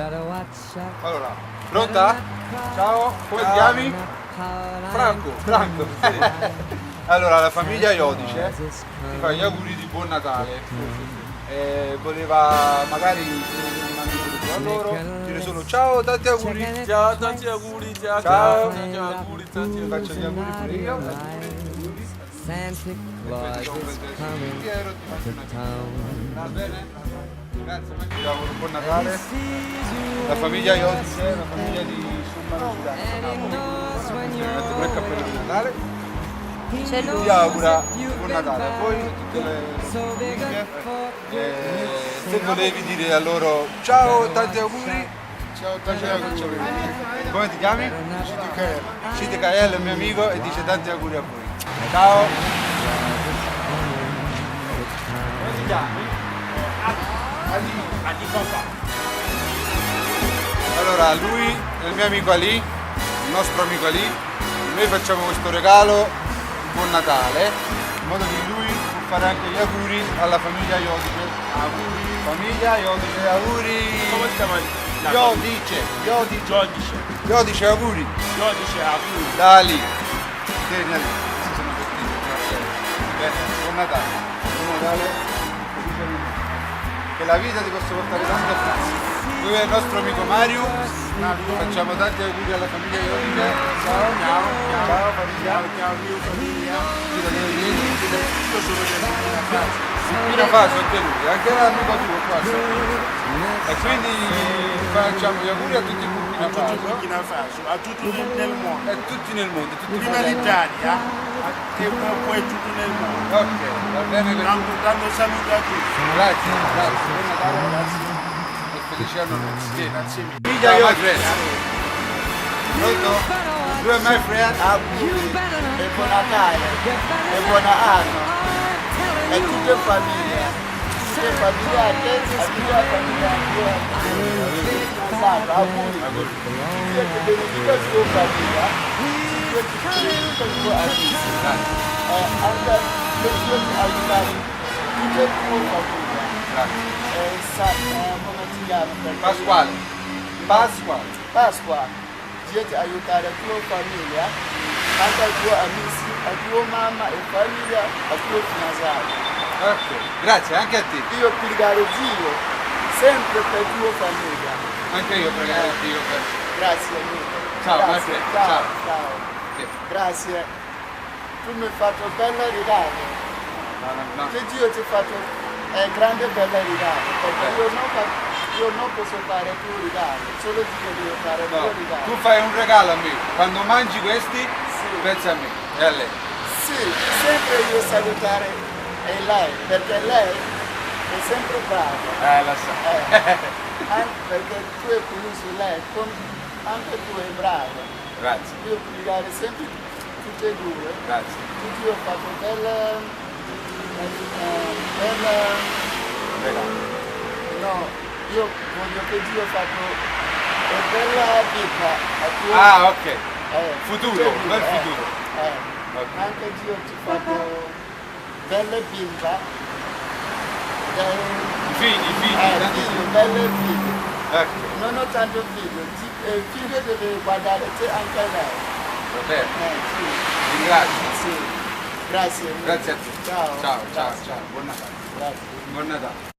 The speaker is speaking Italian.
Allora, pronta? Ciao, come ti chiami? Franco, Franco. Allora, la famiglia Iodice ti fa gli auguri di buon Natale. Voleva magari a loro dire solo ciao, tanti auguri. Ciao, tanti auguri, ciao, Ciao. tanti auguri, tanti auguri. Faccio gli auguri pure io. Auguri. Santa Claus is coming to town. Va bene? Grazie, vi auguro buon Natale. La famiglia Iodice, la famiglia di Summano Metto il cappello di Natale. Vi augura buon Natale a voi, tutte le famiglie. Se volevi dire a loro ciao, tanti auguri. Ciao, tanti auguri. Come ti chiami? Cite Kael, il mio amico, e dice tanti auguri a voi. Ciao. Come ti chiami? Ali papà. Allora, lui è il mio amico Ali, il nostro amico Ali. Noi facciamo questo regalo di buon Natale, in modo che lui può fare anche gli auguri alla famiglia Iodice. Auguri. Famiglia Iodice, auguri. Come si chiama? Iodice. Iodice, auguri. Giudice, auguri. Da Ali. Tieni Ali. Si sono vestiti. Bene, buon Natale. Buon Natale. Che la vita ti possa portare tante frasi. Lui è il nostro amico Mario. Facciamo tanti auguri alla famiglia Iodice. Ciao, ciao, ciao famiglia. Ciao, mio famiglia. Io sono di Burkina Faso, anche lui, anche l'amico tuo qua. E quindi facciamo gli auguri a tutti i Burkina A tutti Faso. Burkina Faso, a tutti nel mondo. E tutti nel mondo, tutti Prima fratelli. l'Italia e poi tutto nel mondo. Ok, va bene così. Dando saluto a tutti. Grazie, grazie. Buon Natale. E felice anno nuovo. Grazie mille. Figlia io Pronto? Tu e my friend? Auguri e buon Natale e buon anno e tutte famiglie a te e a tutta la famiglia tua. Auguri. Dio ti benedica la tua famiglia, Dio ti benedica il tuo amico e anche Dio ti aiutare tutte le tue famiglie. Come ti chiami? Pasquale. Pasquale. Pasqua, Dio ti aiutare la tua famiglia, anche ai tuoi amici, a tua mamma e famiglia, a tuo fidanzato. Ok, grazie, anche a te. Io pregare Dio sempre per tua famiglia. Anche io pregherò Dio per... Grazie mille. Ciao, Grazie. Manfred, Ciao, ciao. ciao. Sì. Grazie. Tu mi hai fatto bella regalo. No. Che Dio ti ha fatto grande bella regalo. Perché io non posso fare tuo regalo, solo Dio deve fare il No, tuo regalo. tu fai un regalo a me, quando mangi questi, Sì. pensa a me e a lei. Sì, sempre io salutare lei, perché lei è sempre brava. Lo so. Anche perché tu hai conosciuto lei, anche tu sei brava. Grazie, Io pregare sempre tutte e due. grazie. Tutti ho fatto bella Regalo. no, io voglio che Dio ha fatto una bella vita a tuo Ok. Futuro, tutte e due, bel futuro. Ok. Anche Dio ti ha fatto belle vita. I figli, tanti Figlio, belle figlie. Ok, Non ho tanto figlio, figlio deve guardare te anche lei. va bene. Sì, Ringrazio. sì. Grazie. Grazie a te. Ciao. Ciao, ciao, Grazie. ciao. Buon Natale. Grazie. Buon Natale.